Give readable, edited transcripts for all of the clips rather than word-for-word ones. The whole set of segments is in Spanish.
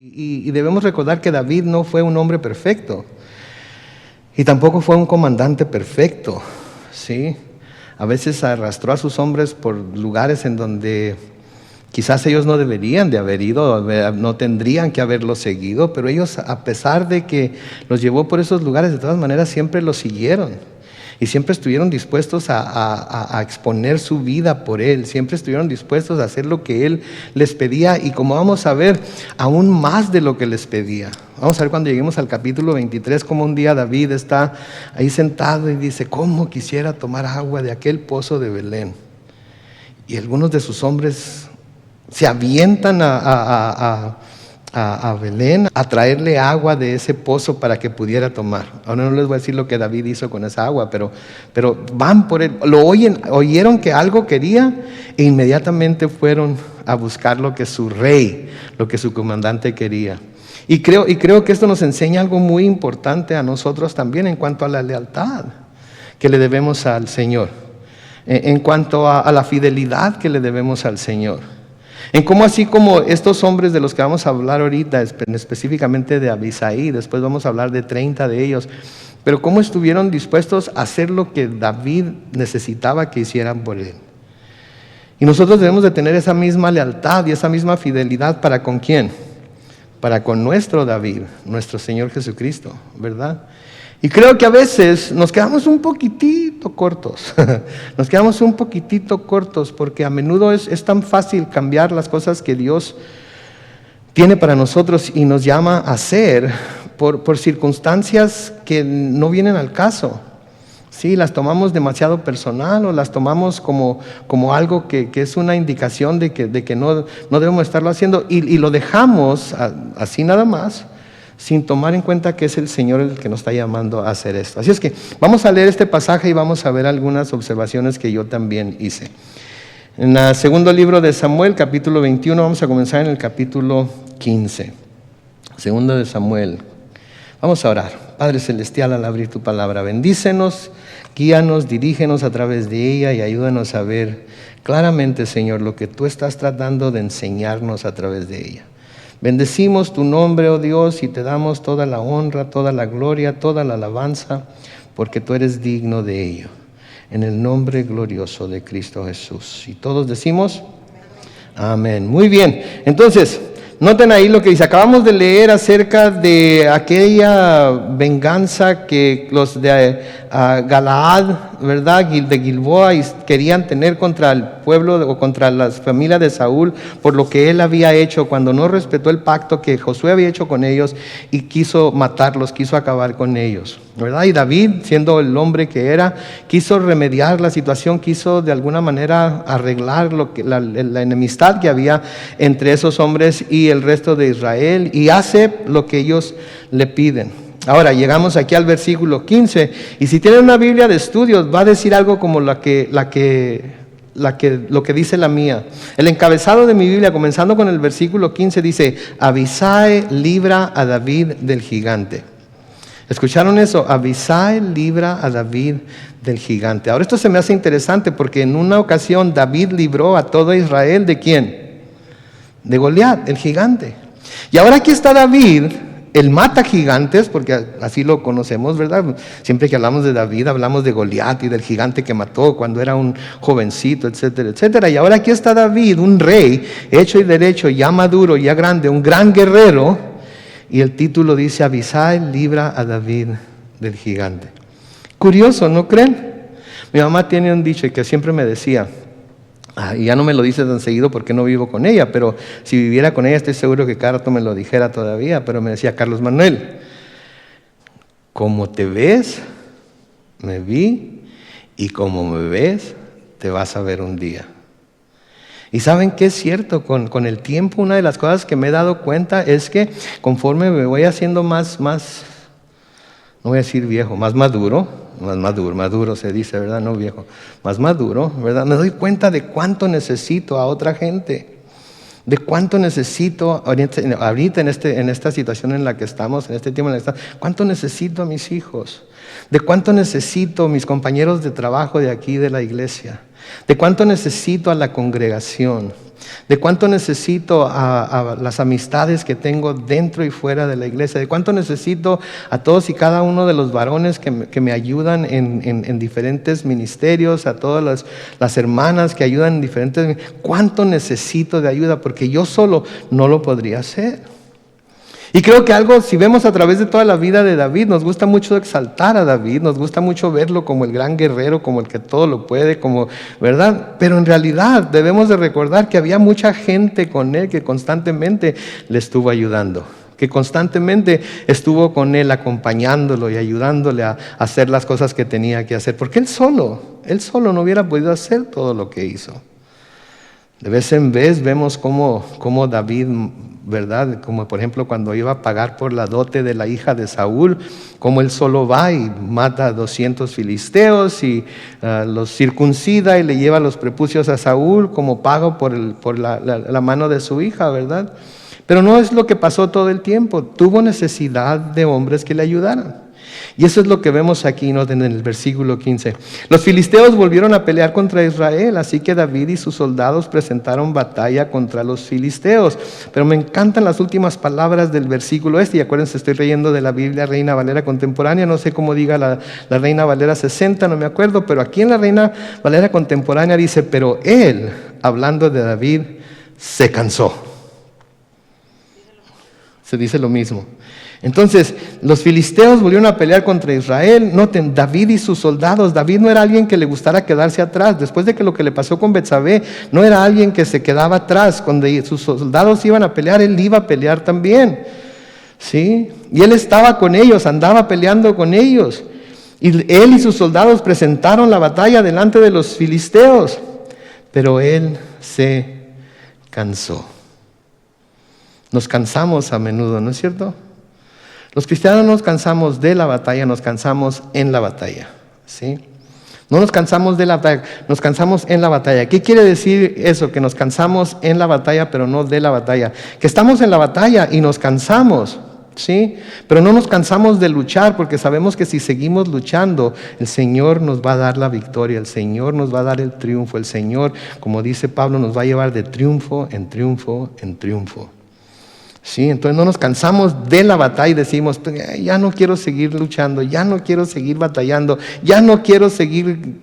Y debemos recordar que David no fue un hombre perfecto y tampoco fue un comandante perfecto, ¿sí? A veces arrastró a sus hombres por lugares en donde quizás ellos no deberían de haber ido, no tendrían que haberlo seguido, pero ellos, a pesar de que los llevó por esos lugares, de todas maneras siempre los siguieron. Y siempre estuvieron dispuestos a exponer su vida por Él. Siempre estuvieron dispuestos a hacer lo que Él les pedía. Y como vamos a ver, aún más de lo que les pedía. Vamos a ver cuando lleguemos al capítulo 23, como un día David está ahí sentado y dice: ¿cómo quisiera tomar agua de aquel pozo de Belén? Y algunos de sus hombres se avientan a Belén a traerle agua de ese pozo para que pudiera tomar. Ahora no les voy a decir lo que David hizo con esa agua, pero van por él, oyeron que algo quería e inmediatamente fueron a buscar lo que su rey, lo que su comandante quería. Y creo que esto nos enseña algo muy importante a nosotros también en cuanto a la lealtad que le debemos al Señor, en cuanto a la fidelidad que le debemos al Señor. En cómo así como estos hombres de los que vamos a hablar ahorita, específicamente de Abisai, después vamos a hablar de 30 de ellos, pero cómo estuvieron dispuestos a hacer lo que David necesitaba que hicieran por él. Y nosotros debemos de tener esa misma lealtad y esa misma fidelidad ¿para con quién? Para con nuestro David, nuestro Señor Jesucristo, ¿verdad? Y creo que a veces nos quedamos un poquitito cortos, porque a menudo es tan fácil cambiar las cosas que Dios tiene para nosotros y nos llama a hacer por circunstancias que no vienen al caso. Sí, las tomamos demasiado personal o las tomamos como algo que es una indicación de que no debemos estarlo haciendo y lo dejamos así nada más, sin tomar en cuenta que es el Señor el que nos está llamando a hacer esto. Así es que vamos a leer este pasaje y vamos a ver algunas observaciones que yo también hice. En el segundo libro de Samuel, capítulo 21, vamos a comenzar en el capítulo 15. Segundo de Samuel. Vamos a orar. Padre Celestial, al abrir tu palabra, bendícenos, guíanos, dirígenos a través de ella y ayúdanos a ver claramente, Señor, lo que tú estás tratando de enseñarnos a través de ella. Bendecimos tu nombre, oh Dios, y te damos toda la honra, toda la gloria, toda la alabanza, porque tú eres digno de ello. En el nombre glorioso de Cristo Jesús. Y todos decimos, amén. Muy bien, entonces, noten ahí lo que dice. Acabamos de leer acerca de aquella venganza que los de Galaad, ¿verdad?, de Gilboa, querían tener contra el pueblo o contra las familias de Saúl por lo que él había hecho cuando no respetó el pacto que Josué había hecho con ellos y quiso matarlos, quiso acabar con ellos, ¿verdad? Y David, siendo el hombre que era, quiso remediar la situación, quiso de alguna manera arreglar la enemistad que había entre esos hombres y el resto de Israel, y hace lo que ellos le piden. Ahora llegamos aquí al versículo 15, y si tienen una Biblia de estudios va a decir algo como lo que dice la mía. El encabezado de mi Biblia, comenzando con el versículo 15, dice: Abisai libra a David del gigante. ¿Escucharon eso? Abisai libra a David del gigante. Ahora esto se me hace interesante porque en una ocasión David libró a todo Israel ¿de quién? De Goliat, el gigante. Y ahora aquí está David, el mata gigantes, porque así lo conocemos, ¿verdad? Siempre que hablamos de David hablamos de Goliat y del gigante que mató cuando era un jovencito, etcétera, etcétera. Y ahora aquí está David, un rey, hecho y derecho, ya maduro, ya grande, un gran guerrero. Y el título dice: Abisai libra a David del gigante. Curioso, ¿no creen? Mi mamá tiene un dicho que siempre me decía, y ya no me lo dice tan seguido porque no vivo con ella, pero si viviera con ella estoy seguro que cada rato me lo dijera todavía, pero me decía: Carlos Manuel, como te ves, me vi, y como me ves, te vas a ver un día. Y ¿saben qué es cierto? Con el tiempo, una de las cosas que me he dado cuenta es que conforme me voy haciendo más, no voy a decir viejo, más maduro se dice, ¿verdad? No viejo, más maduro, ¿verdad? Me doy cuenta de cuánto necesito a otra gente, de cuánto necesito ahorita en esta situación en la que estamos, en este tiempo en el que estamos, cuánto necesito a mis hijos, de cuánto necesito a mis compañeros de trabajo de aquí de la iglesia, de cuánto necesito a la congregación. de cuánto necesito a las amistades que tengo dentro y fuera de la iglesia, de cuánto necesito a todos y cada uno de los varones que me ayudan en diferentes ministerios, a todas las hermanas que ayudan en diferentes, cuánto necesito de ayuda, porque yo solo no lo podría hacer. Y creo que algo, si vemos a través de toda la vida de David, nos gusta mucho exaltar a David, nos gusta mucho verlo como el gran guerrero, como el que todo lo puede, como, ¿verdad? Pero en realidad debemos de recordar que había mucha gente con él que constantemente le estuvo ayudando, que constantemente estuvo con él acompañándolo y ayudándole a hacer las cosas que tenía que hacer, porque él solo no hubiera podido hacer todo lo que hizo. De vez en vez vemos cómo David, ¿verdad? Como por ejemplo cuando iba a pagar por la dote de la hija de Saúl, cómo él solo va y mata a 200 filisteos y los circuncida y le lleva los prepucios a Saúl como pago por la mano de su hija, ¿verdad? Pero no es lo que pasó todo el tiempo. Tuvo necesidad de hombres que le ayudaran. Y eso es lo que vemos aquí, ¿no?, en el versículo 15. Los filisteos volvieron a pelear contra Israel, así que David y sus soldados presentaron batalla contra los filisteos. Pero me encantan las últimas palabras del versículo y acuérdense, estoy leyendo de la Biblia Reina Valera Contemporánea, no sé cómo diga la Reina Valera 60, no me acuerdo, pero aquí en la Reina Valera Contemporánea dice, pero él, hablando de David, se cansó. Se dice lo mismo. Entonces, los filisteos volvieron a pelear contra Israel. Noten, David y sus soldados. David no era alguien que le gustara quedarse atrás. Después de que lo que le pasó con Betsabé, no era alguien que se quedaba atrás. Cuando sus soldados iban a pelear, él iba a pelear también. ¿Sí? Y él estaba con ellos, andaba peleando con ellos. Y él y sus soldados presentaron la batalla delante de los filisteos. Pero él se cansó. Nos cansamos a menudo, ¿no es cierto? Los cristianos no nos cansamos de la batalla, nos cansamos en la batalla, ¿sí? No nos cansamos de la batalla, nos cansamos en la batalla. ¿Qué quiere decir eso? Que nos cansamos en la batalla, pero no de la batalla. Que estamos en la batalla y nos cansamos, ¿sí? Pero no nos cansamos de luchar, porque sabemos que si seguimos luchando, el Señor nos va a dar la victoria, el Señor nos va a dar el triunfo, el Señor, como dice Pablo, nos va a llevar de triunfo en triunfo en triunfo. Sí, entonces no nos cansamos de la batalla y decimos, ya no quiero seguir luchando, ya no quiero seguir batallando, ya no quiero seguir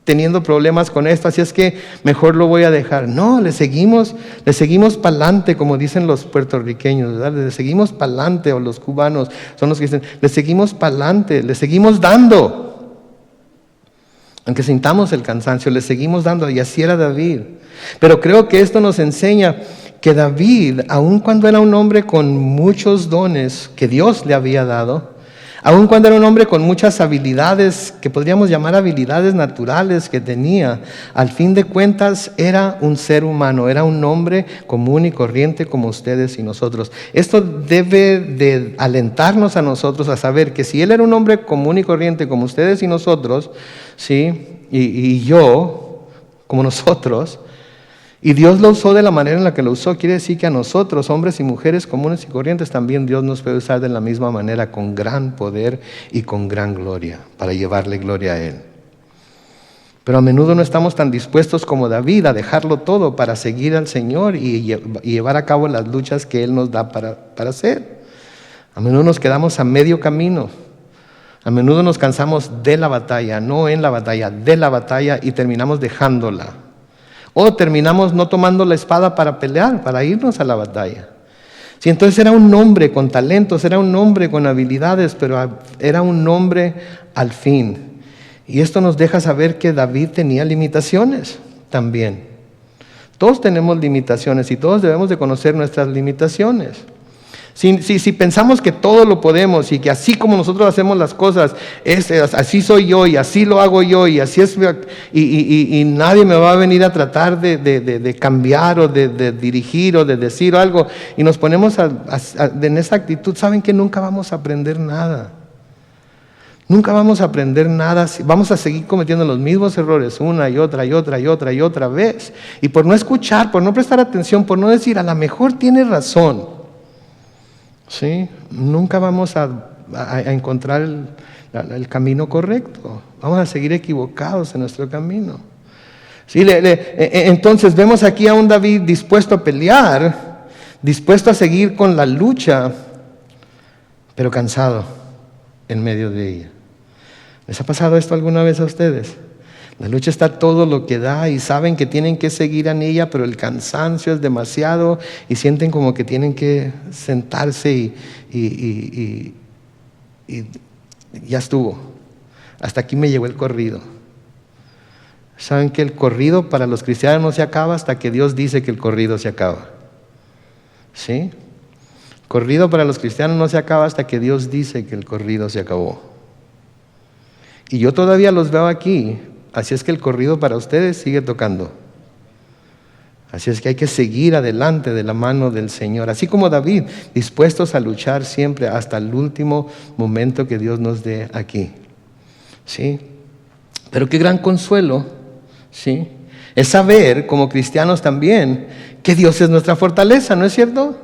teniendo problemas con esto, así es que mejor lo voy a dejar. No, le seguimos para adelante, como dicen los puertorriqueños, ¿verdad? Le seguimos para adelante, o los cubanos son los que dicen, le seguimos para adelante, le seguimos dando. Aunque sintamos el cansancio, le seguimos dando, y así era David. Pero creo que esto nos enseña que David, aun cuando era un hombre con muchos dones que Dios le había dado, aun cuando era un hombre con muchas habilidades, que podríamos llamar habilidades naturales que tenía, al fin de cuentas era un ser humano, era un hombre común y corriente como ustedes y nosotros. Esto debe de alentarnos a nosotros a saber que si él era un hombre común y corriente como ustedes y nosotros, ¿sí? y yo, como nosotros, y Dios lo usó de la manera en la que lo usó, quiere decir que a nosotros, hombres y mujeres comunes y corrientes, también Dios nos puede usar de la misma manera, con gran poder y con gran gloria, para llevarle gloria a Él. Pero a menudo no estamos tan dispuestos como David a dejarlo todo para seguir al Señor y llevar a cabo las luchas que Él nos da para hacer. A menudo nos quedamos a medio camino. A menudo nos cansamos de la batalla, no en la batalla, de la batalla, y terminamos dejándola. O terminamos no tomando la espada para pelear, para irnos a la batalla. Sí, entonces era un hombre con talentos, era un hombre con habilidades, pero era un hombre al fin. Y esto nos deja saber que David tenía limitaciones también. Todos tenemos limitaciones y todos debemos de conocer nuestras limitaciones. Si pensamos que todo lo podemos y que así como nosotros hacemos las cosas, así soy yo y así lo hago yo y así es, y nadie me va a venir a tratar de cambiar o de dirigir o de decir algo, y nos ponemos en esa actitud, saben que nunca vamos a aprender nada. Nunca vamos a aprender nada, vamos a seguir cometiendo los mismos errores una y otra y otra y otra y otra vez. Y por no escuchar, por no prestar atención, por no decir, a lo mejor tiene razón, ¿sí? Nunca vamos a encontrar el camino correcto. Vamos a seguir equivocados en nuestro camino. Sí, entonces vemos aquí a un David dispuesto a pelear, dispuesto a seguir con la lucha, pero cansado en medio de ella. ¿Les ha pasado esto alguna vez a ustedes? La lucha está todo lo que da y saben que tienen que seguir en ella, pero el cansancio es demasiado y sienten como que tienen que sentarse y ya estuvo. Hasta aquí me llegó el corrido. ¿Saben que el corrido para los cristianos no se acaba hasta que Dios dice que el corrido se acaba? ¿Sí? Corrido para los cristianos no se acaba hasta que Dios dice que el corrido se acabó. Y yo todavía los veo aquí, así es que el corrido para ustedes sigue tocando. Así es que hay que seguir adelante de la mano del Señor, así como David, dispuestos a luchar siempre hasta el último momento que Dios nos dé aquí. ¿Sí? Pero qué gran consuelo, ¿sí? Es saber, como cristianos también, que Dios es nuestra fortaleza, ¿no es cierto?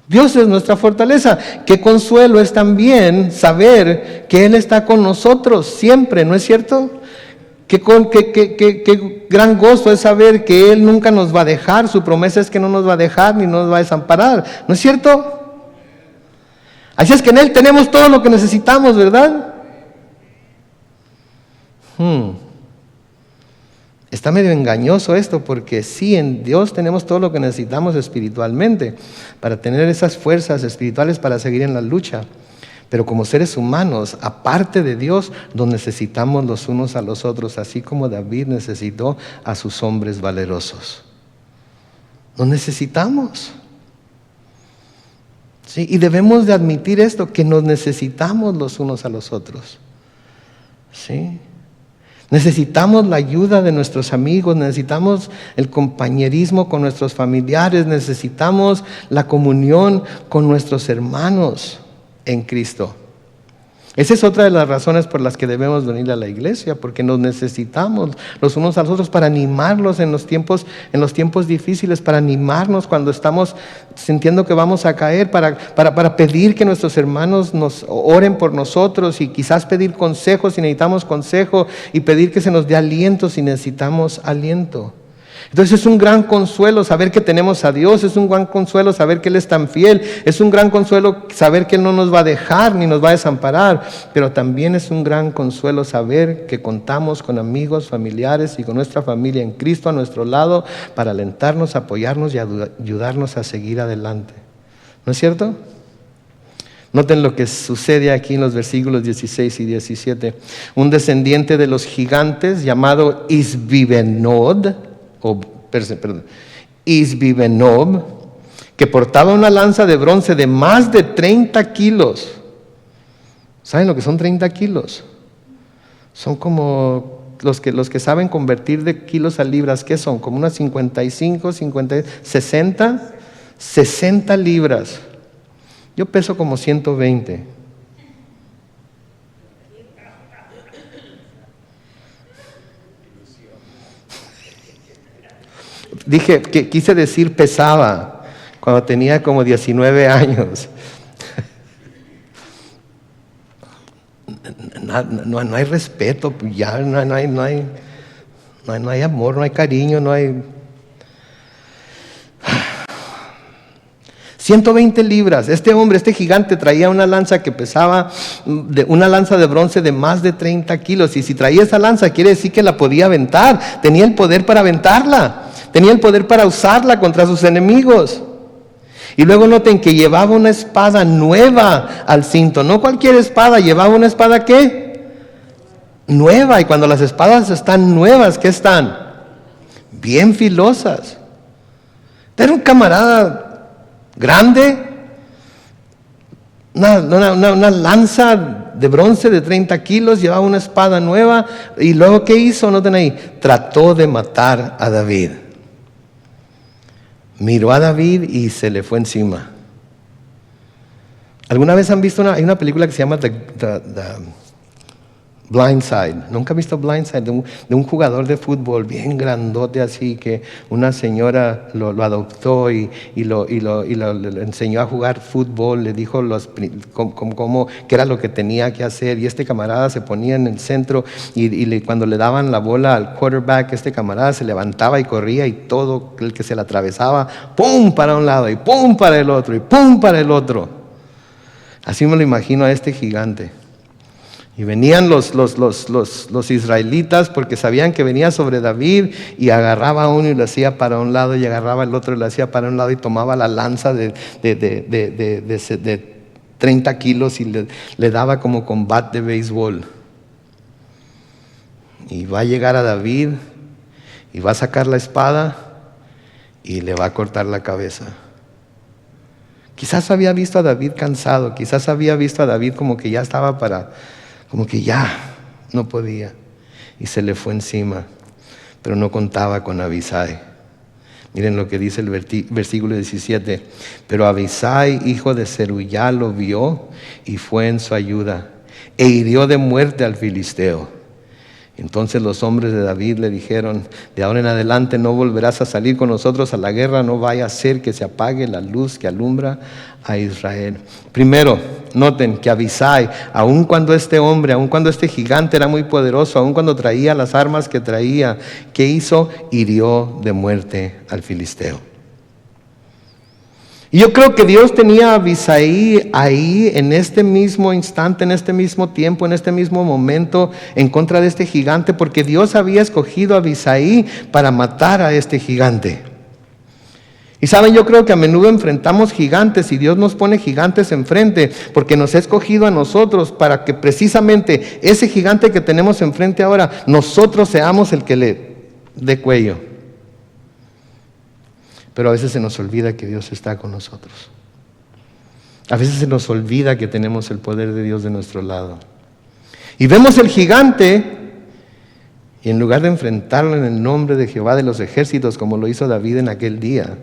Dios es nuestra fortaleza. Qué consuelo es también saber que Él está con nosotros siempre, ¿no es cierto? Qué gran gozo es saber que Él nunca nos va a dejar. Su promesa es que no nos va a dejar ni nos va a desamparar, ¿no es cierto? Así es que en Él tenemos todo lo que necesitamos, ¿verdad? Está medio engañoso esto, porque sí, en Dios tenemos todo lo que necesitamos espiritualmente para tener esas fuerzas espirituales para seguir en la lucha. Pero como seres humanos, aparte de Dios, nos necesitamos los unos a los otros, así como David necesitó a sus hombres valerosos. Nos necesitamos. Sí, y debemos de admitir esto, que nos necesitamos los unos a los otros. ¿Sí? Necesitamos la ayuda de nuestros amigos, necesitamos el compañerismo con nuestros familiares, necesitamos la comunión con nuestros hermanos en Cristo. Esa es otra de las razones por las que debemos venir a la iglesia, porque nos necesitamos los unos a los otros para animarlos en los tiempos difíciles, para animarnos cuando estamos sintiendo que vamos a caer, para pedir que nuestros hermanos nos oren por nosotros y quizás pedir consejos si necesitamos consejo y pedir que se nos dé aliento si necesitamos aliento. Entonces es un gran consuelo saber que tenemos a Dios, es un gran consuelo saber que Él es tan fiel, es un gran consuelo saber que Él no nos va a dejar ni nos va a desamparar, pero también es un gran consuelo saber que contamos con amigos, familiares y con nuestra familia en Cristo a nuestro lado para alentarnos, apoyarnos y ayudarnos a seguir adelante. ¿No es cierto? Noten lo que sucede aquí en los versículos 16 y 17. Un descendiente de los gigantes llamado Isbibenob, que portaba una lanza de bronce de más de 30 kilos. ¿Saben lo que son 30 kilos? Son como los que saben convertir de kilos a libras. ¿Qué son? Como unas 55, 50, 60 libras. Yo peso como 120. Dije que quise decir pesaba cuando tenía como 19 años. No hay respeto, ya no hay amor, no hay cariño, no hay. 120 libras. Este hombre, este gigante, traía una lanza que pesaba, una lanza de bronce de más de 30 kilos. Y si traía esa lanza, quiere decir que la podía aventar. Tenía el poder para aventarla. Tenía el poder para usarla contra sus enemigos. Y luego noten que llevaba una espada nueva al cinto. No cualquier espada, llevaba una espada ¿qué? Nueva. Y cuando las espadas están nuevas, ¿qué están? Bien filosas. Era un camarada grande, una lanza de bronce de 30 kilos, llevaba una espada nueva. Y luego ¿qué hizo? Noten ahí, trató de matar a David. Miró a David y se le fue encima. ¿Alguna vez han visto hay una película que se llama The Blindside. ¿Nunca he visto Blindside? De un jugador de fútbol bien grandote así, que una señora lo adoptó y le enseñó a jugar fútbol, le dijo qué era lo que tenía que hacer, y este camarada se ponía en el centro y cuando le daban la bola al quarterback, este camarada se levantaba y corría, y todo el que se le atravesaba, ¡pum!, para un lado y ¡pum!, para el otro y ¡pum!, para el otro. Así me lo imagino a este gigante. Y venían los israelitas porque sabían que venía sobre David, y agarraba a uno y lo hacía para un lado, y agarraba al otro y lo hacía para un lado, y tomaba la lanza de 30 kilos y le daba como combate de béisbol. Y va a llegar a David y va a sacar la espada y le va a cortar la cabeza. Quizás había visto a David cansado, quizás había visto a David como que ya estaba como que ya no podía, y se le fue encima, pero no contaba con Abisai. Miren lo que dice el versículo 17. Pero Abisai, hijo de Zeruyá, lo vio y fue en su ayuda, e hirió de muerte al filisteo. Entonces los hombres de David le dijeron: de ahora en adelante no volverás a salir con nosotros a la guerra, no vaya a ser que se apague la luz que alumbra a Israel. Primero, noten que Abisai, aun cuando este gigante era muy poderoso, aun cuando traía las armas que traía, ¿qué hizo? Hirió de muerte al filisteo. Y yo creo que Dios tenía a Abisai ahí en este mismo instante, en este mismo tiempo, en este mismo momento, en contra de este gigante, porque Dios había escogido a Abisai para matar a este gigante. Y saben, yo creo que a menudo enfrentamos gigantes, y Dios nos pone gigantes enfrente porque nos ha escogido a nosotros para que precisamente ese gigante que tenemos enfrente ahora, nosotros seamos el que le dé cuello. Pero a veces se nos olvida que Dios está con nosotros. A veces se nos olvida que tenemos el poder de Dios de nuestro lado. Y vemos el gigante, y en lugar de enfrentarlo en el nombre de Jehová de los ejércitos, como lo hizo David en aquel día,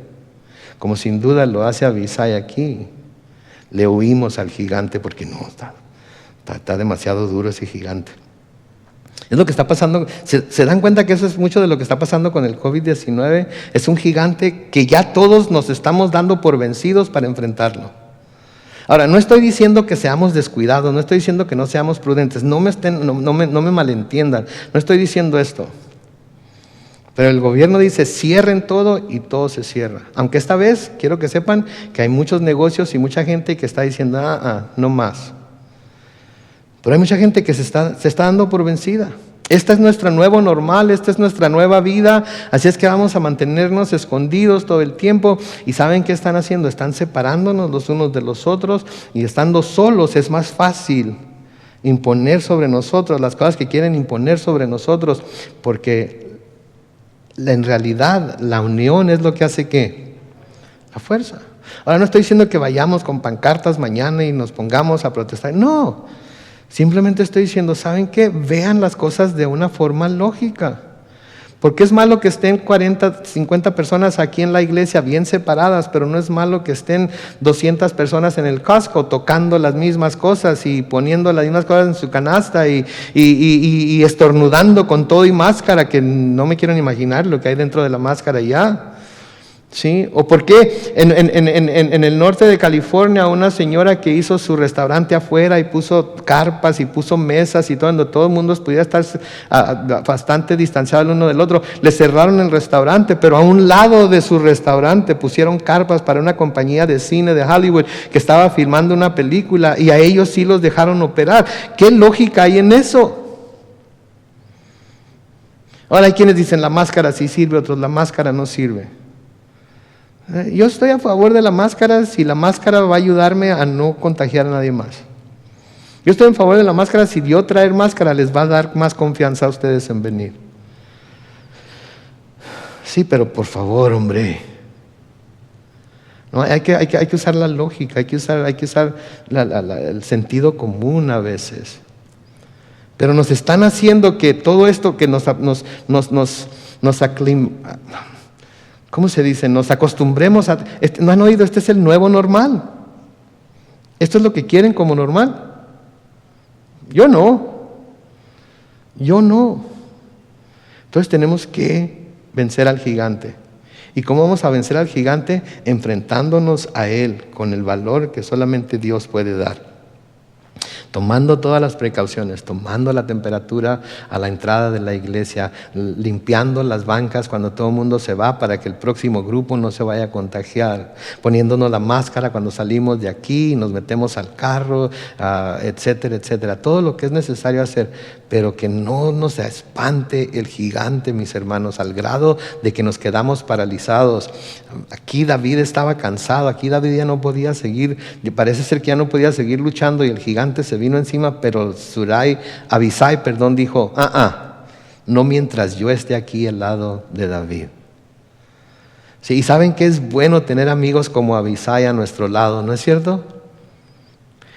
como sin duda lo hace Abisai aquí, le huimos al gigante porque no, está demasiado duro ese gigante. Es lo que está pasando. ¿Se dan cuenta que eso es mucho de lo que está pasando con el COVID-19? Es un gigante que ya todos nos estamos dando por vencidos para enfrentarlo. Ahora, no estoy diciendo que seamos descuidados, no estoy diciendo que no seamos prudentes, no me malentiendan, no estoy diciendo esto. Pero el gobierno dice: cierren todo, y todo se cierra. Aunque esta vez quiero que sepan que hay muchos negocios y mucha gente que está diciendo: no más. Pero hay mucha gente que se está dando por vencida. Esta es nuestra nueva normal, esta es nuestra nueva vida, así es que vamos a mantenernos escondidos todo el tiempo. ¿Y saben qué están haciendo? Están separándonos los unos de los otros, y estando solos es más fácil imponer sobre nosotros las cosas que quieren imponer sobre nosotros, porque en realidad la unión es lo que hace ¿qué? La fuerza. Ahora, no estoy diciendo que vayamos con pancartas mañana y nos pongamos a protestar, no. Simplemente estoy diciendo: ¿saben qué? Vean las cosas de una forma lógica. Porque es malo que estén 40, 50 personas aquí en la iglesia bien separadas, pero no es malo que estén 200 personas en el Costco tocando las mismas cosas y poniendo las mismas cosas en su canasta y estornudando con todo y máscara, que no me quiero ni imaginar lo que hay dentro de la máscara ya. ¿Sí? ¿O por qué en el norte de California una señora que hizo su restaurante afuera y puso carpas y puso mesas y todo, donde todo el mundo pudiera estar bastante distanciado el uno del otro, le cerraron el restaurante, pero a un lado de su restaurante pusieron carpas para una compañía de cine de Hollywood que estaba filmando una película, y a ellos sí los dejaron operar? ¿Qué lógica hay en eso? Ahora hay quienes dicen: la máscara sí sirve, otros: la máscara no sirve. Yo estoy a favor de la máscara si la máscara va a ayudarme a no contagiar a nadie más. Yo estoy en favor de la máscara si yo traer máscara les va a dar más confianza a ustedes en venir. Sí, pero por favor, hombre. No, hay que usar la lógica, hay que usar el sentido común a veces. Pero nos están haciendo que todo esto que ¿cómo se dice? Nos acostumbremos a... ¿No han oído? Este es el nuevo normal. Esto es lo que quieren como normal. Yo no. Yo no. Entonces tenemos que vencer al gigante. ¿Y cómo vamos a vencer al gigante? Enfrentándonos a él con el valor que solamente Dios puede dar. Tomando todas las precauciones, tomando la temperatura a la entrada de la iglesia, limpiando las bancas cuando todo el mundo se va para que el próximo grupo no se vaya a contagiar, poniéndonos la máscara cuando salimos de aquí, nos metemos al carro, etcétera, etcétera. Todo lo que es necesario hacer, pero que no nos espante el gigante, mis hermanos, al grado de que nos quedamos paralizados. Aquí David estaba cansado, aquí David ya no podía seguir, parece ser que ya no podía seguir luchando y el gigante se vino encima, pero Abisai, dijo, no mientras yo esté aquí al lado de David. Sí, y saben que es bueno tener amigos como Abisai a nuestro lado, ¿no es cierto?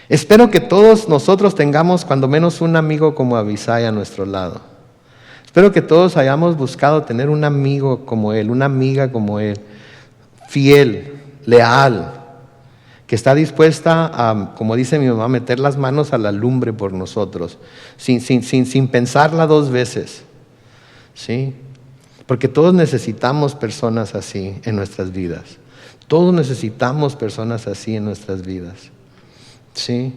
Espero que todos nosotros tengamos cuando menos un amigo como Abisai a nuestro lado. Espero que todos hayamos buscado tener un amigo como él, una amiga como él, fiel, leal, que está dispuesta a, como dice mi mamá, meter las manos a la lumbre por nosotros, sin pensarla dos veces, ¿sí? Porque todos necesitamos personas así en nuestras vidas. Todos necesitamos personas así en nuestras vidas, ¿sí?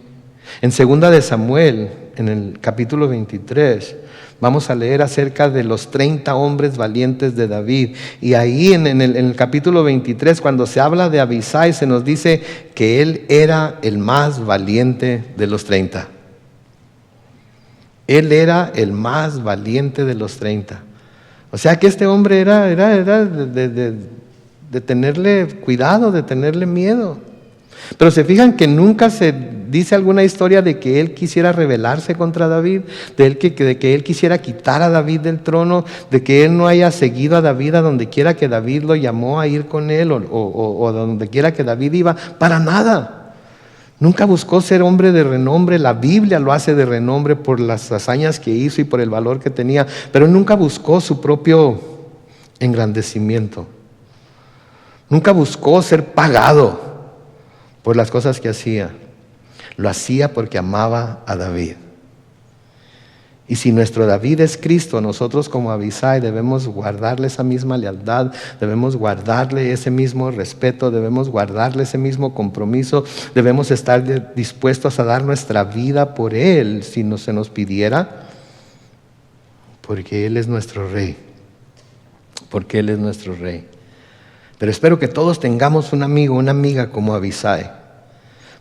En 2 de Samuel, en el capítulo 23, vamos a leer acerca de los 30 hombres valientes de David. Y ahí en el capítulo 23, cuando se habla de Abisai, se nos dice que él era el más valiente de los 30. Él era el más valiente de los 30. O sea que este hombre era de tenerle cuidado, de tenerle miedo. Pero se fijan que nunca se dice alguna historia de que él quisiera rebelarse contra David, de que él quisiera quitar a David del trono, de que él no haya seguido a David a donde quiera que David lo llamó a ir con él o donde quiera que David iba, para nada. Nunca buscó ser hombre de renombre. La Biblia lo hace de renombre por las hazañas que hizo y por el valor que tenía, pero nunca buscó su propio engrandecimiento. Nunca buscó ser pagado por las cosas que hacía. Lo hacía porque amaba a David. Y si nuestro David es Cristo, nosotros como Abisai debemos guardarle esa misma lealtad, debemos guardarle ese mismo respeto, debemos guardarle ese mismo compromiso, debemos estar dispuestos a dar nuestra vida por él si se nos pidiera, porque él es nuestro rey, porque él es nuestro rey. Pero espero que todos tengamos un amigo, una amiga como Abisai,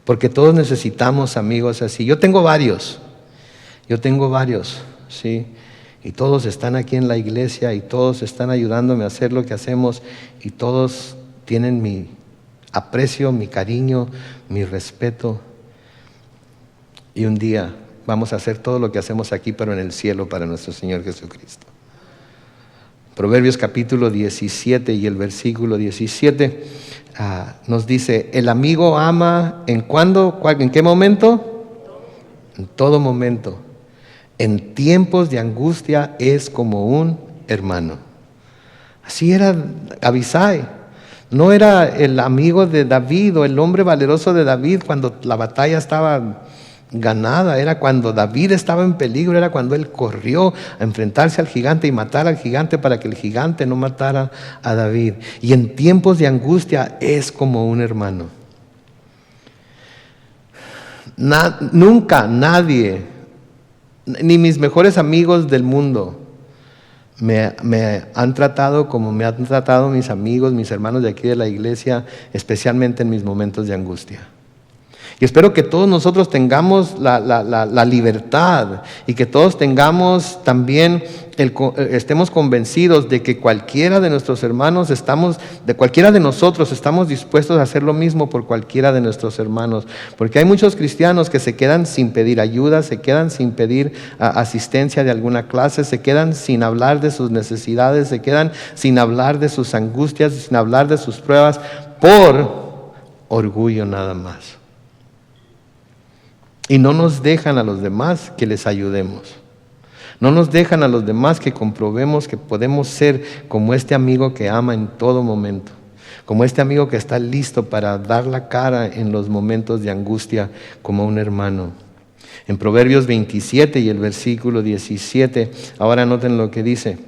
porque todos necesitamos amigos así. Yo tengo varios, ¿sí? Y todos están aquí en la iglesia y todos están ayudándome a hacer lo que hacemos y todos tienen mi aprecio, mi cariño, mi respeto. Y un día vamos a hacer todo lo que hacemos aquí, pero en el cielo para nuestro Señor Jesucristo. Proverbios capítulo 17 y el versículo 17 nos dice, el amigo ama ¿en cuándo? ¿En qué momento? En todo momento. En tiempos de angustia es como un hermano. Así era Abisai. No era el amigo de David o el hombre valeroso de David cuando la batalla estaba ganada, era cuando David estaba en peligro, era cuando él corrió a enfrentarse al gigante y matar al gigante para que el gigante no matara a David. Y en tiempos de angustia es como un hermano. Nunca nadie, ni mis mejores amigos del mundo, me han tratado como me han tratado mis amigos, mis hermanos de aquí de la iglesia, especialmente en mis momentos de angustia. Y espero que todos nosotros tengamos la libertad y que todos tengamos también, estemos convencidos de que cualquiera de nuestros hermanos cualquiera de nosotros estamos dispuestos a hacer lo mismo por cualquiera de nuestros hermanos. Porque hay muchos cristianos que se quedan sin pedir ayuda, se quedan sin pedir asistencia de alguna clase, se quedan sin hablar de sus necesidades, se quedan sin hablar de sus angustias, sin hablar de sus pruebas, por orgullo nada más. Y no nos dejan a los demás que les ayudemos. No nos dejan a los demás que comprobemos que podemos ser como este amigo que ama en todo momento. Como este amigo que está listo para dar la cara en los momentos de angustia como un hermano. En Proverbios 27 y el versículo 17, ahora noten lo que dice.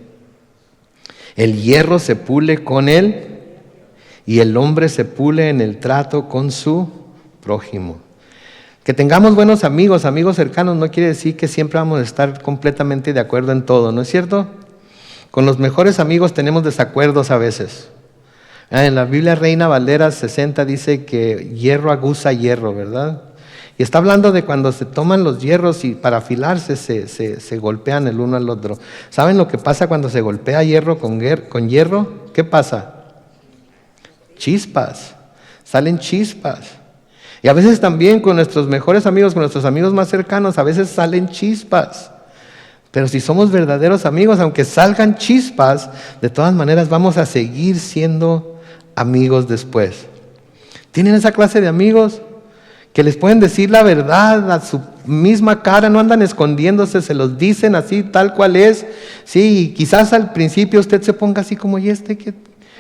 El hierro se pule con él y el hombre se pule en el trato con su prójimo. Que tengamos buenos amigos, amigos cercanos, no quiere decir que siempre vamos a estar completamente de acuerdo en todo, ¿no es cierto? Con los mejores amigos tenemos desacuerdos a veces. En la Biblia Reina Valera 60 dice que hierro aguza hierro, ¿verdad? Y está hablando de cuando se toman los hierros y para afilarse se golpean el uno al otro. ¿Saben lo que pasa cuando se golpea hierro con hierro? ¿Qué pasa? Chispas, salen chispas. Y a veces también con nuestros mejores amigos, con nuestros amigos más cercanos, a veces salen chispas. Pero si somos verdaderos amigos, aunque salgan chispas, de todas maneras vamos a seguir siendo amigos después. ¿Tienen esa clase de amigos que les pueden decir la verdad a su misma cara, no andan escondiéndose, se los dicen así tal cual es? Sí, quizás al principio usted se ponga así como, ¿y este qué?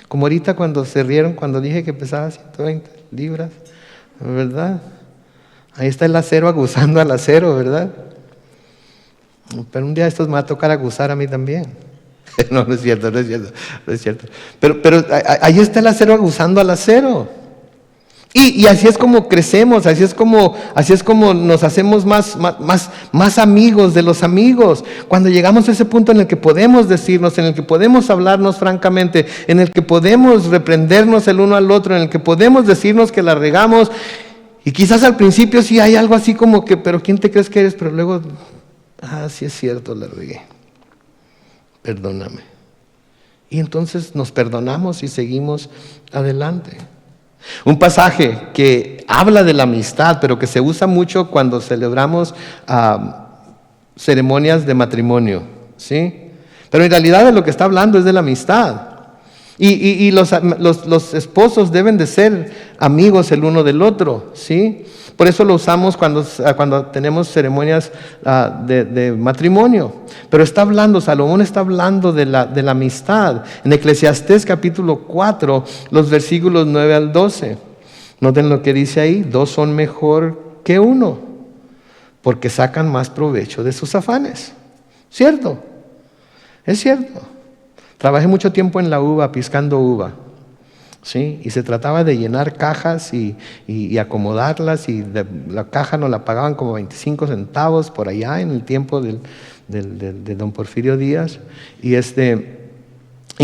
Como ahorita cuando se rieron, cuando dije que pesaba 120 libras, ¿verdad? Ahí está el acero aguzando al acero, ¿verdad? Pero un día estos me va a tocar aguzar a mí también. No es cierto. Pero ahí está el acero aguzando al acero. Y así es como crecemos, así es como nos hacemos más amigos de los amigos. Cuando llegamos a ese punto en el que podemos decirnos, en el que podemos hablarnos francamente, en el que podemos reprendernos el uno al otro, en el que podemos decirnos que la regamos. Y quizás al principio sí hay algo así como que, pero ¿quién te crees que eres? Pero luego, sí es cierto, la regué. Perdóname. Y entonces nos perdonamos y seguimos adelante. Un pasaje que habla de la amistad, pero que se usa mucho cuando celebramos ceremonias de matrimonio, ¿sí? Pero en realidad de lo que está hablando es de la amistad. Y los esposos deben de ser amigos el uno del otro, ¿sí? Por eso lo usamos cuando tenemos ceremonias de matrimonio. Pero Salomón está hablando de la amistad. En Eclesiastés capítulo 4, los versículos 9 al 12. Noten lo que dice ahí: 2 son mejor que 1, porque sacan más provecho de sus afanes. ¿Cierto? Es cierto. Trabajé mucho tiempo en la uva, piscando uva. ¿Sí? Y se trataba de llenar cajas y acomodarlas, y la caja nos la pagaban como 25 centavos por allá en el tiempo de don Porfirio Díaz. Y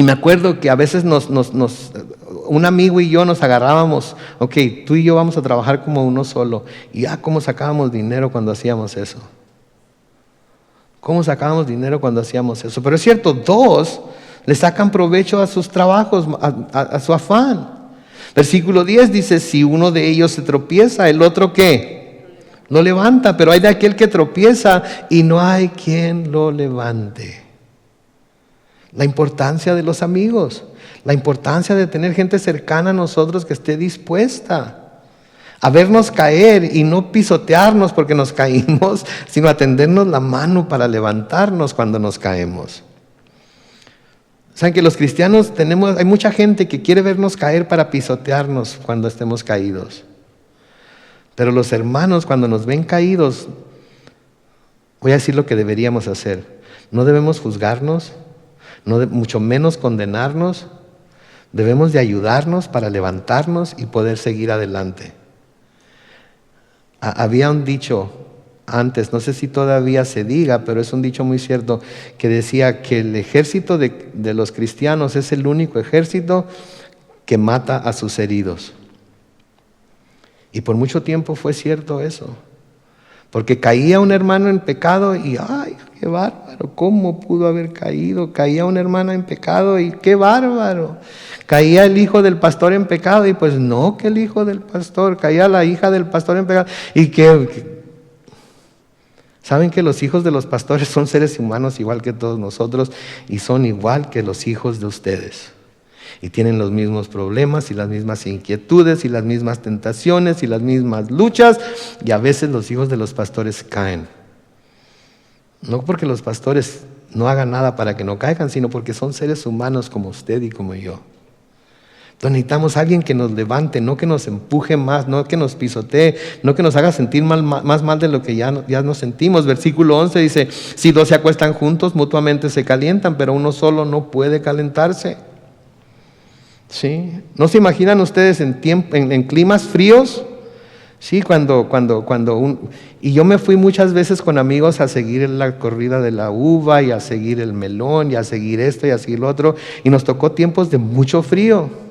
me acuerdo que a veces un amigo y yo nos agarrábamos, ok, tú y yo vamos a trabajar como uno solo. Y cómo sacábamos dinero cuando hacíamos eso. Pero es cierto, 2 le sacan provecho a sus trabajos, a su afán. Versículo 10 dice: si uno de ellos se tropieza, ¿el otro qué? Lo levanta. Pero hay de aquel que tropieza y no hay quien lo levante. La importancia de los amigos, la importancia de tener gente cercana a nosotros que esté dispuesta a vernos caer y no pisotearnos porque nos caímos, sino a tendernos la mano para levantarnos cuando nos caemos. Saben que los cristianos hay mucha gente que quiere vernos caer para pisotearnos cuando estemos caídos. Pero los hermanos, cuando nos ven caídos, voy a decir lo que deberíamos hacer. No debemos juzgarnos, mucho menos condenarnos. Debemos de ayudarnos para levantarnos y poder seguir adelante. Había un dicho antes, no sé si todavía se diga, pero es un dicho muy cierto, que decía que el ejército de los cristianos es el único ejército que mata a sus heridos. Y por mucho tiempo fue cierto eso, porque caía un hermano en pecado y ¡ay, qué bárbaro! ¿Cómo pudo haber caído? Caía una hermana en pecado y ¡qué bárbaro! Caía el hijo del pastor en pecado y pues no, que el hijo del pastor, caía la hija del pastor en pecado y ¿saben que los hijos de los pastores son seres humanos igual que todos nosotros y son igual que los hijos de ustedes? Y tienen los mismos problemas y las mismas inquietudes y las mismas tentaciones y las mismas luchas, y a veces los hijos de los pastores caen. No porque los pastores no hagan nada para que no caigan, sino porque son seres humanos como usted y como yo. Entonces necesitamos a alguien que nos levante, no que nos empuje más, no que nos pisotee, no que nos haga sentir más mal de lo que ya nos sentimos. Versículo 11 dice, si dos se acuestan juntos, mutuamente se calientan, pero uno solo no puede calentarse. ¿Sí? ¿No se imaginan ustedes en climas fríos? Sí, y yo me fui muchas veces con amigos a seguir la corrida de la uva y a seguir el melón y a seguir esto y a seguir lo otro, y nos tocó tiempos de mucho frío.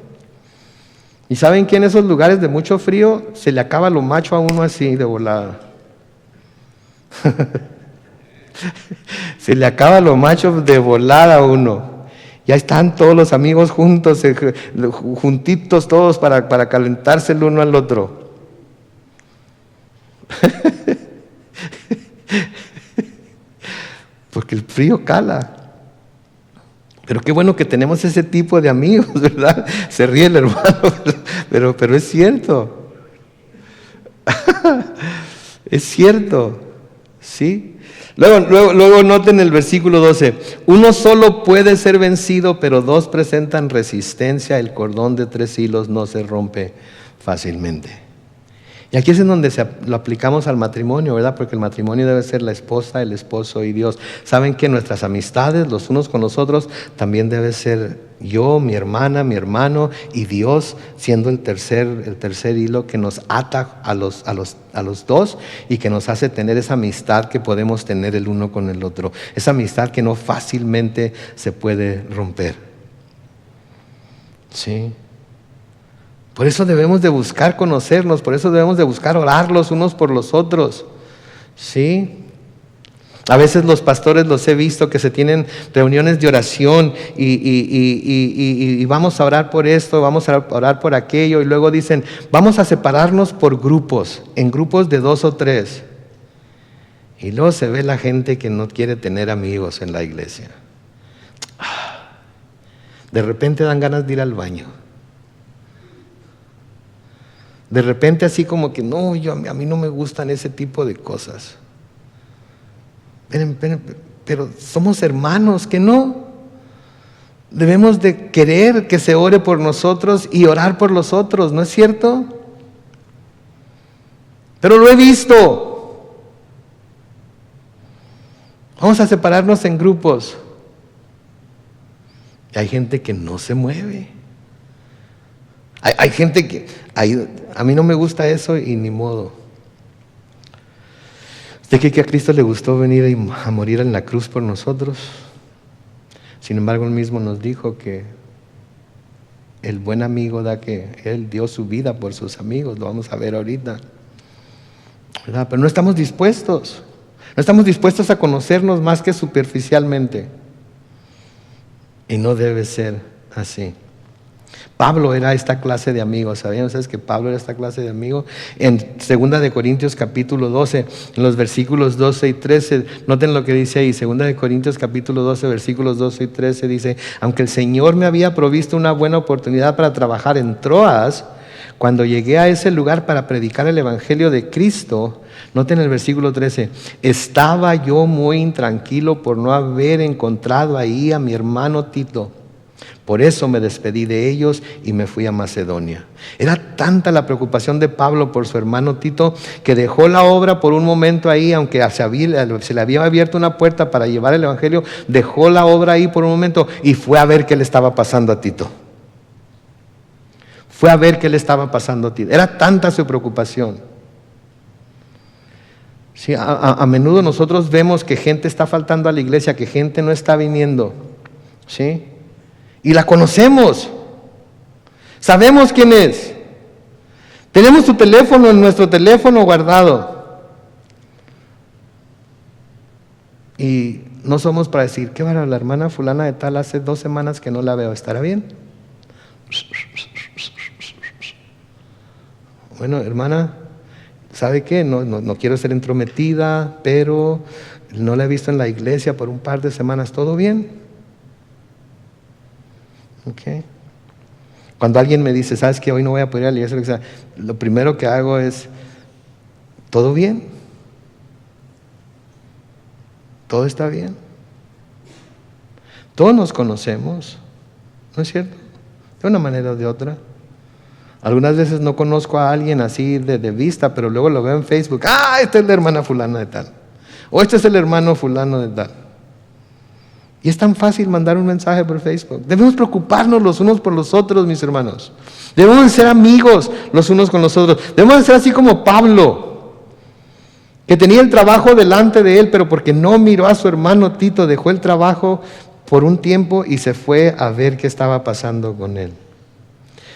¿Y saben que en esos lugares de mucho frío se le acaba lo macho a uno así de volada? Se le acaba lo macho de volada a uno. Ya están todos los amigos juntos, juntitos todos para calentarse el uno al otro. Porque el frío cala. Pero qué bueno que tenemos ese tipo de amigos, ¿verdad? Se ríe el hermano, pero es cierto. Es cierto, ¿sí? Luego noten el versículo 12. Uno solo puede ser vencido, pero dos presentan resistencia. El cordón de 3 hilos no se rompe fácilmente. Y aquí es en donde lo aplicamos al matrimonio, ¿verdad? Porque el matrimonio debe ser la esposa, el esposo y Dios. Saben que nuestras amistades, los unos con los otros, también debe ser yo, mi hermana, mi hermano y Dios, siendo el tercer hilo que nos ata a los dos y que nos hace tener esa amistad que podemos tener el uno con el otro. Esa amistad que no fácilmente se puede romper. ¿Sí? Por eso debemos de buscar conocernos, por eso debemos de buscar orar los unos por los otros, ¿sí? A veces los pastores los he visto que se tienen reuniones de oración y vamos a orar por esto, vamos a orar por aquello, y luego dicen, vamos a separarnos por grupos, en grupos de 2 o 3. Y luego se ve la gente que no quiere tener amigos en la iglesia. De repente dan ganas de ir al baño. De repente así como que no, a mí no me gustan ese tipo de cosas. Pero somos hermanos, ¿que no? Debemos de querer que se ore por nosotros y orar por los otros, ¿no es cierto? Pero lo he visto. Vamos a separarnos en grupos. Y hay gente que no se mueve. Hay gente que, a mí no me gusta eso y ni modo. ¿Usted cree que a Cristo le gustó venir a morir en la cruz por nosotros? Sin embargo, Él mismo nos dijo que el buen amigo da que Él dio su vida por sus amigos, lo vamos a ver ahorita, ¿verdad? Pero no estamos dispuestos a conocernos más que superficialmente. Y no debe ser así. Pablo era esta clase de amigo. ¿Sabían ustedes que Pablo era esta clase de amigo? En 2 Corintios capítulo 12, en los versículos 12 y 13, noten lo que dice ahí. 2 Corintios capítulo 12, versículos 12 y 13 dice, aunque el Señor me había provisto una buena oportunidad para trabajar en Troas, cuando llegué a ese lugar para predicar el evangelio de Cristo, noten el versículo 13, estaba yo muy intranquilo por no haber encontrado ahí a mi hermano Tito. Por eso me despedí de ellos y me fui a Macedonia. Era tanta la preocupación de Pablo por su hermano Tito que dejó la obra por un momento ahí, aunque se le había abierto una puerta para llevar el evangelio, dejó la obra ahí por un momento y fue a ver qué le estaba pasando a Tito. Fue a ver qué le estaba pasando a Tito. Era tanta su preocupación. Sí, a menudo nosotros vemos que gente está faltando a la iglesia, que gente no está viniendo, ¿sí? Y la conocemos. Sabemos quién es. Tenemos su teléfono en nuestro teléfono guardado. Y no somos para decir, qué bueno, la hermana fulana de tal hace 2 semanas que no la veo, ¿estará bien? Bueno, hermana, ¿sabe qué? No quiero ser entrometida, pero no la he visto en la iglesia por un par de semanas, ¿todo bien? Okay. Cuando alguien me dice, ¿sabes qué? Hoy no voy a poder ir a la iglesia, lo primero que hago es, ¿todo bien? ¿Todo está bien? Todos nos conocemos, ¿no es cierto? de una manera o de otra. Algunas veces no conozco a alguien así de vista, pero luego lo veo en Facebook. ¡Ah, esta es la hermana fulana de tal! O este es el hermano fulano de tal. Y es tan fácil mandar un mensaje por Facebook. Debemos preocuparnos los unos por los otros, mis hermanos. Debemos ser amigos los unos con los otros. Debemos ser así como Pablo, que tenía el trabajo delante de él, pero porque no miró a su hermano Tito, dejó el trabajo por un tiempo y se fue a ver qué estaba pasando con él.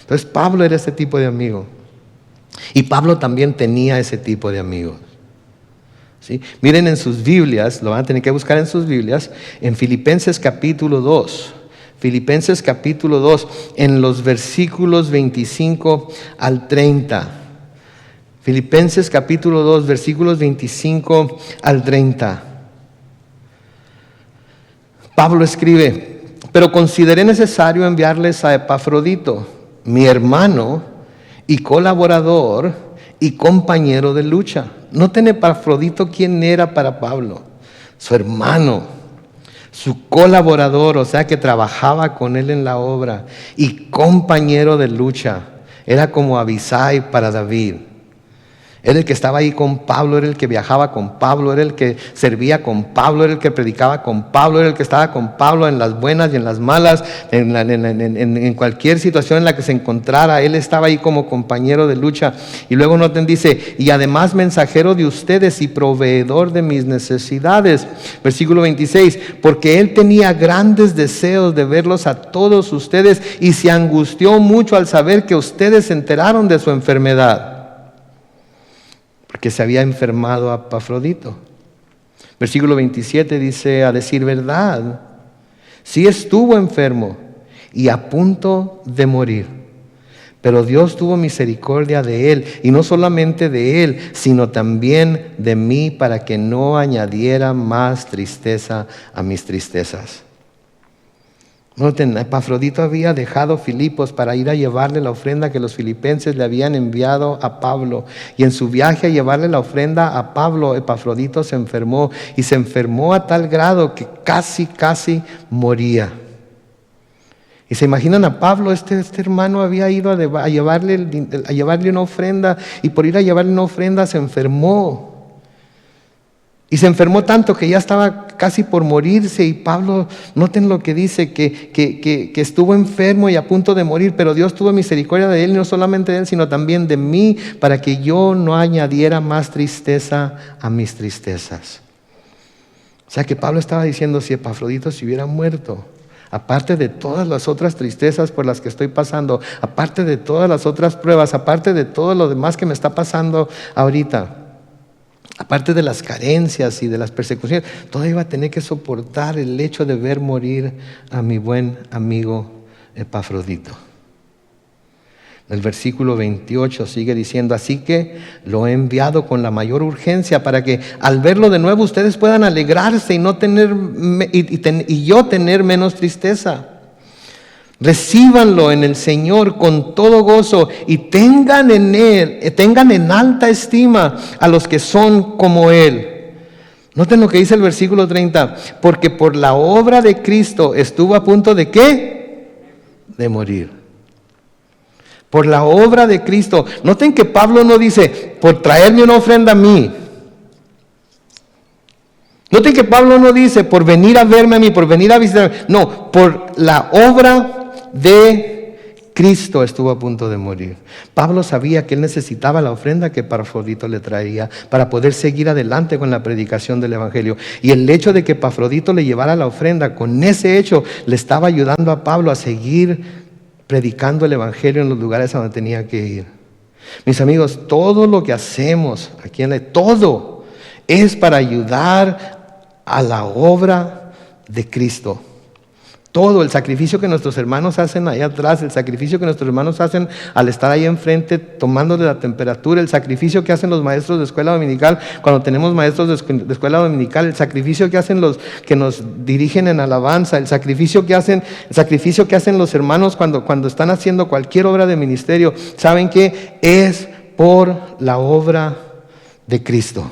Entonces Pablo era ese tipo de amigo. Y Pablo también tenía ese tipo de amigos. ¿Sí? Miren en sus Biblias, lo van a tener que buscar en sus Biblias, en Filipenses capítulo 2. Filipenses capítulo 2, en los versículos 25 al 30. Filipenses capítulo 2, versículos 25 al 30. Pablo escribe: pero consideré necesario enviarles a Epafrodito, mi hermano y colaborador y compañero de lucha. Noten Epafrodito quién era para Pablo: su hermano, su colaborador, o sea que trabajaba con él en la obra, y compañero de lucha. Era como Abisai para David. Era el que estaba ahí con Pablo, era el que viajaba con Pablo, era el que servía con Pablo, era el que predicaba con Pablo, era el que estaba con Pablo en las buenas y en las malas, en cualquier situación en la que se encontrara. Él estaba ahí como compañero de lucha. Y luego noten, dice: y además mensajero de ustedes y proveedor de mis necesidades. Versículo 26, porque él tenía grandes deseos de verlos a todos ustedes y se angustió mucho al saber que ustedes se enteraron de su enfermedad, porque se había enfermado a Epafrodito. Versículo 27 dice: a decir verdad, sí estuvo enfermo y a punto de morir, pero Dios tuvo misericordia de él, y no solamente de él, sino también de mí, para que no añadiera más tristeza a mis tristezas. Noten, Epafrodito había dejado Filipos para ir a llevarle la ofrenda que los filipenses le habían enviado a Pablo. Y en su viaje a llevarle la ofrenda a Pablo, Epafrodito se enfermó. Y se enfermó a tal grado que casi moría. Y se imaginan a Pablo, este hermano había ido a llevarle una ofrenda, y por ir a llevarle una ofrenda se enfermó. Y se enfermó tanto que ya estaba casi por morirse. Y Pablo, noten lo que dice, que estuvo enfermo y a punto de morir, pero Dios tuvo misericordia de él, y no solamente de él, sino también de mí, para que yo no añadiera más tristeza a mis tristezas. O sea que Pablo estaba diciendo: si Epafrodito se hubiera muerto, aparte de todas las otras tristezas por las que estoy pasando, aparte de todas las otras pruebas, aparte de todo lo demás que me está pasando ahorita, aparte de las carencias y de las persecuciones, todavía iba a tener que soportar el hecho de ver morir a mi buen amigo Epafrodito. El versículo 28 sigue diciendo: así que lo he enviado con la mayor urgencia, para que al verlo de nuevo ustedes puedan alegrarse y no tener y yo tener menos tristeza. Recíbanlo en el Señor con todo gozo, y tengan en alta estima a los que son como Él. Noten lo que dice el versículo 30: porque por la obra de Cristo estuvo a punto de ¿qué? De morir. Por la obra de Cristo. Noten que Pablo no dice: por traerme una ofrenda a mí. Noten que Pablo no dice: por venir a verme a mí, por venir a visitarme. No, por la obra de Cristo estuvo a punto de morir. Pablo sabía que él necesitaba la ofrenda que Epafrodito le traía para poder seguir adelante con la predicación del Evangelio. Y el hecho de que Epafrodito le llevara la ofrenda, con ese hecho le estaba ayudando a Pablo a seguir predicando el Evangelio en los lugares a donde tenía que ir. Mis amigos, todo lo que hacemos aquí todo es para ayudar a la obra de Cristo. Todo el sacrificio que nuestros hermanos hacen allá atrás, el sacrificio que nuestros hermanos hacen al estar ahí enfrente tomándole la temperatura, el sacrificio que hacen los maestros de escuela dominical cuando tenemos maestros de escuela dominical, el sacrificio que hacen los que nos dirigen en alabanza, el sacrificio que hacen los hermanos cuando están haciendo cualquier obra de ministerio. ¿Saben qué? Es por la obra de Cristo.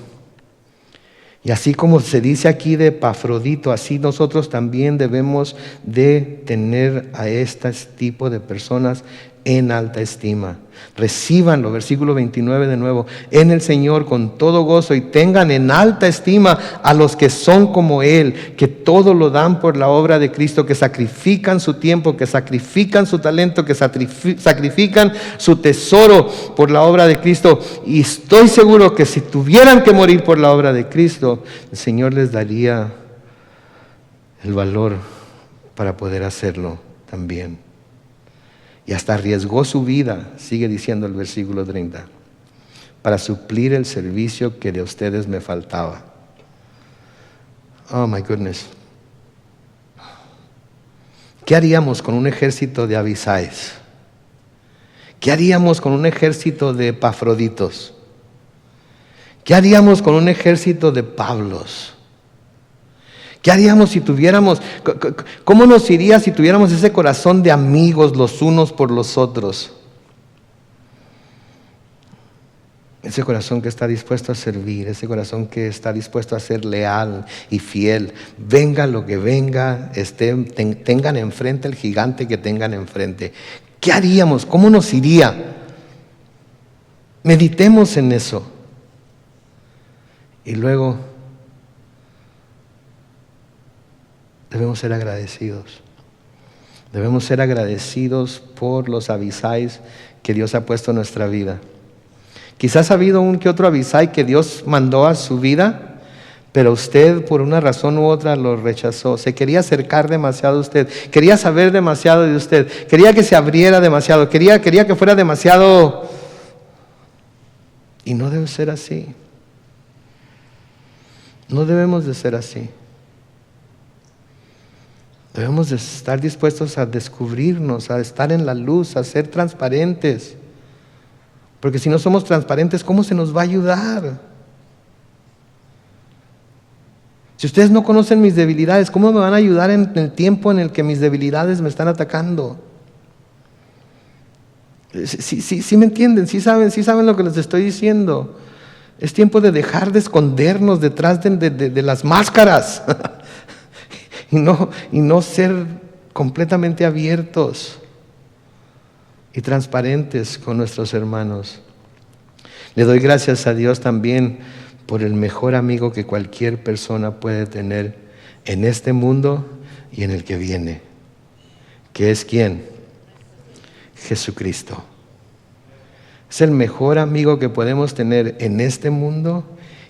Y así como se dice aquí de Epafrodito, así nosotros también debemos de tener a este tipo de personas en alta estima. Recíbanlo, versículo 29 de nuevo, en el Señor con todo gozo y tengan en alta estima a los que son como Él, que todo lo dan por la obra de Cristo, que sacrifican su tiempo, que sacrifican su talento, que sacrifican su tesoro por la obra de Cristo. Y estoy seguro que si tuvieran que morir por la obra de Cristo, el Señor les daría el valor para poder hacerlo también. Y hasta arriesgó su vida, sigue diciendo el versículo 30, para suplir el servicio que de ustedes me faltaba. Oh my goodness. ¿Qué haríamos con un ejército de Abisáis? ¿Qué haríamos con un ejército de Epafroditos? ¿Qué haríamos con un ejército de Pablos? ¿Qué haríamos si tuviéramos, cómo nos iría si tuviéramos ese corazón de amigos los unos por los otros? Ese corazón que está dispuesto a servir, ese corazón que está dispuesto a ser leal y fiel. Venga lo que venga, tengan enfrente el gigante que tengan enfrente. ¿Qué haríamos? ¿Cómo nos iría? Meditemos en eso. Y luego debemos ser agradecidos. Debemos ser agradecidos por los Abisáis que Dios ha puesto en nuestra vida. Quizás ha habido un que otro Abisai que Dios mandó a su vida, pero usted por una razón u otra lo rechazó. Se quería acercar demasiado a usted, quería saber demasiado de usted, quería que se abriera demasiado, quería que fuera demasiado. Y no debe ser así. No debemos de ser así. Debemos de estar dispuestos a descubrirnos, a estar en la luz, a ser transparentes. Porque si no somos transparentes, ¿cómo se nos va a ayudar? Si ustedes no conocen mis debilidades, ¿cómo me van a ayudar en el tiempo en el que mis debilidades me están atacando? Sí me entienden, sí saben lo que les estoy diciendo. Es tiempo de dejar de escondernos detrás de las máscaras y no ser completamente abiertos y transparentes con nuestros hermanos. Le doy gracias a Dios también por el mejor amigo que cualquier persona puede tener en este mundo y en el que viene. ¿Que es quién? Jesucristo. Es el mejor amigo que podemos tener en este mundo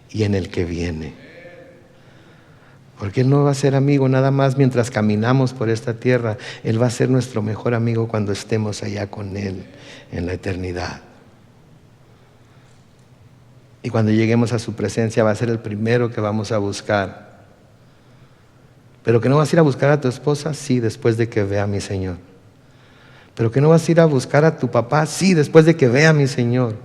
y en el que viene. Porque Él no va a ser amigo nada más mientras caminamos por esta tierra. Él va a ser nuestro mejor amigo cuando estemos allá con Él en la eternidad. Y cuando lleguemos a su presencia va a ser el primero que vamos a buscar. ¿Pero que no vas a ir a buscar a tu esposa? Sí, después de que vea a mi Señor. ¿Pero que no vas a ir a buscar a tu papá? Sí, después de que vea a mi Señor.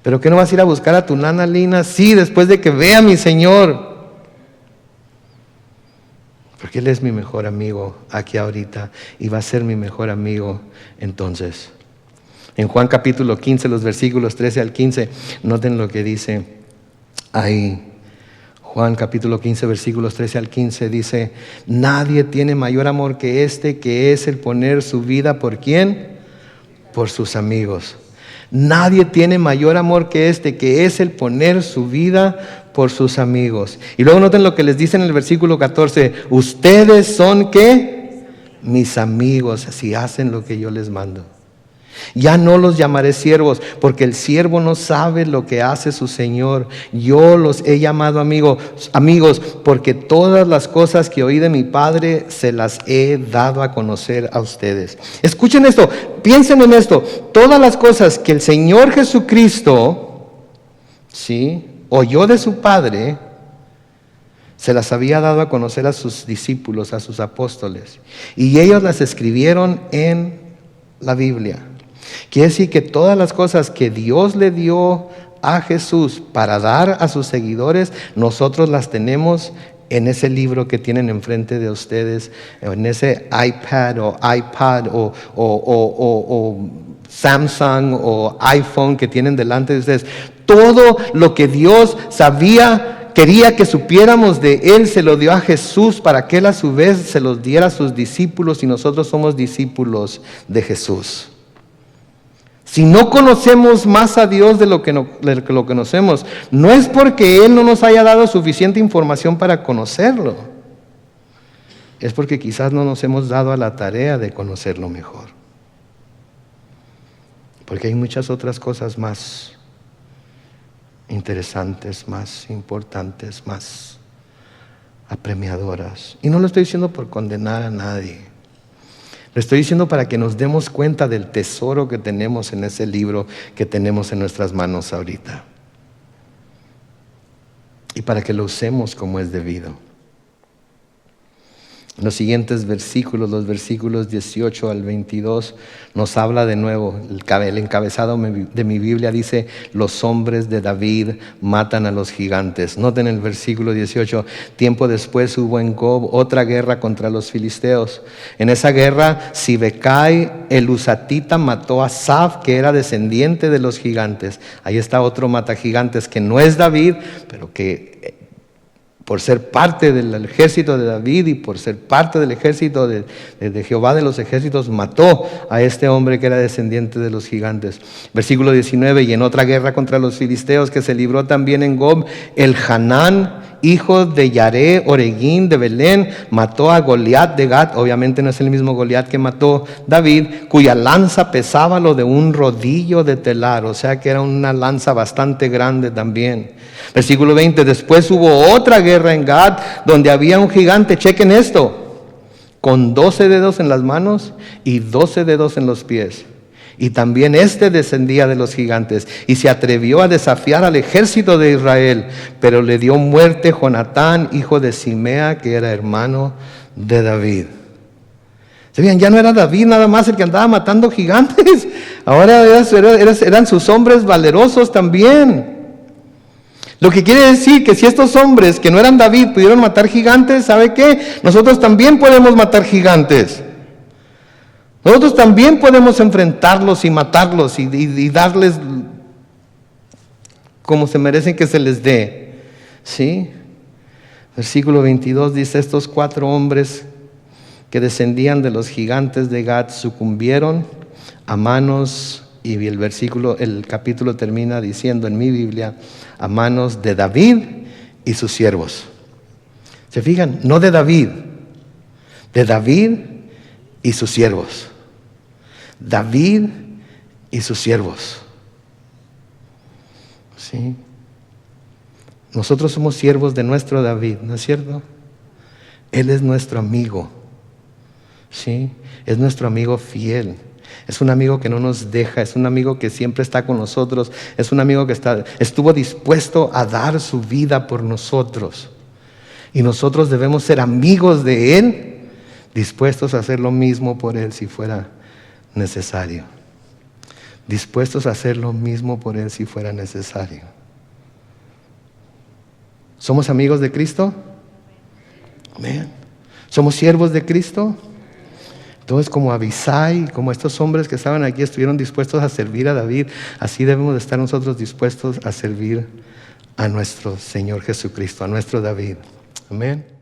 ¿Pero que no vas a ir a buscar a tu nana Lina? Sí, después de que vea a mi Señor. Porque Él es mi mejor amigo aquí ahorita y va a ser mi mejor amigo entonces. En Juan capítulo 15, los versículos 13 al 15, noten lo que dice ahí. Juan capítulo 15, versículos 13 al 15 dice: nadie tiene mayor amor que este, que es el poner su vida ¿por quién? Por sus amigos. Nadie tiene mayor amor que este, que es el poner su vida por sus amigos. Y luego noten lo que les dice en el versículo 14: ustedes son ¿qué? Mis amigos, si hacen lo que yo les mando. Ya no los llamaré siervos, porque el siervo no sabe lo que hace su Señor. Yo los he llamado amigos, porque todas las cosas que oí de mi Padre se las he dado a conocer a ustedes. Escuchen esto, piensen en esto. Todas las cosas que el Señor Jesucristo, ¿sí?, oyó de su Padre, se las había dado a conocer a sus discípulos, a sus apóstoles. Y ellos las escribieron en la Biblia. Quiere decir que todas las cosas que Dios le dio a Jesús para dar a sus seguidores, nosotros las tenemos en ese libro que tienen enfrente de ustedes, en ese iPad o iPad o Samsung o iPhone que tienen delante de ustedes. Todo lo que Dios sabía quería que supiéramos de Él, se lo dio a Jesús para que Él a su vez se los diera a sus discípulos, y nosotros somos discípulos de Jesús. Si no conocemos más a Dios de lo que conocemos, no es porque Él no nos haya dado suficiente información para conocerlo. Es porque quizás no nos hemos dado a la tarea de conocerlo mejor. Porque hay muchas otras cosas más interesantes, más importantes, más apremiadoras. Y no lo estoy diciendo por condenar a nadie. Lo estoy diciendo para que nos demos cuenta del tesoro que tenemos en ese libro que tenemos en nuestras manos ahorita. Y para que lo usemos como es debido. En los siguientes versículos, los versículos 18 al 22, nos habla de nuevo, el encabezado de mi Biblia dice: los hombres de David matan a los gigantes. Noten el versículo 18, tiempo después hubo en Gob otra guerra contra los filisteos. En esa guerra, Sibecai el husatita mató a Saf, que era descendiente de los gigantes. Ahí está otro matagigantes que no es David, pero que por ser parte del ejército de David y por ser parte del ejército de Jehová de los ejércitos, mató a este hombre que era descendiente de los gigantes. Versículo 19, y en otra guerra contra los filisteos que se libró también en Gob, el Hanán, hijo de Yaré, Oreguín de Belén, mató a Goliat de Gat. Obviamente no es el mismo Goliat que mató David, cuya lanza pesaba lo de un rodillo de telar, o sea que era una lanza bastante grande también. Versículo 20, después hubo otra guerra en Gat, donde había un gigante, chequen esto, con 12 dedos en las manos y 12 dedos en los pies. Y también este descendía de los gigantes y se atrevió a desafiar al ejército de Israel, pero le dio muerte Jonatán, hijo de Simea, que era hermano de David. ¿Sabían? Ya no era David nada más el que andaba matando gigantes, ahora eran sus hombres valerosos también. Lo que quiere decir que si estos hombres que no eran David pudieron matar gigantes, ¿sabe qué? Nosotros también podemos matar gigantes. Nosotros también podemos enfrentarlos y matarlos y darles como se merecen que se les dé. ¿Sí? Versículo 22 dice: estos 4 hombres que descendían de los gigantes de Gat sucumbieron a manos, y el capítulo termina diciendo en mi Biblia, a manos de David y sus siervos. ¿Se fijan? No de David y sus siervos. David y sus siervos. ¿Sí? Nosotros somos siervos de nuestro David, ¿no es cierto? Él es nuestro amigo. ¿Sí? Es nuestro amigo fiel. Es un amigo que no nos deja, es un amigo que siempre está con nosotros, es un amigo que estuvo dispuesto a dar su vida por nosotros. Y nosotros debemos ser amigos de Él, dispuestos a hacer lo mismo por Él si fuera necesario. Dispuestos a hacer lo mismo por Él si fuera necesario. ¿Somos amigos de Cristo? Amén. ¿Somos siervos de Cristo? Entonces, como Abisai, como estos hombres que estaban aquí estuvieron dispuestos a servir a David, así debemos de estar nosotros dispuestos a servir a nuestro Señor Jesucristo, a nuestro David. Amén.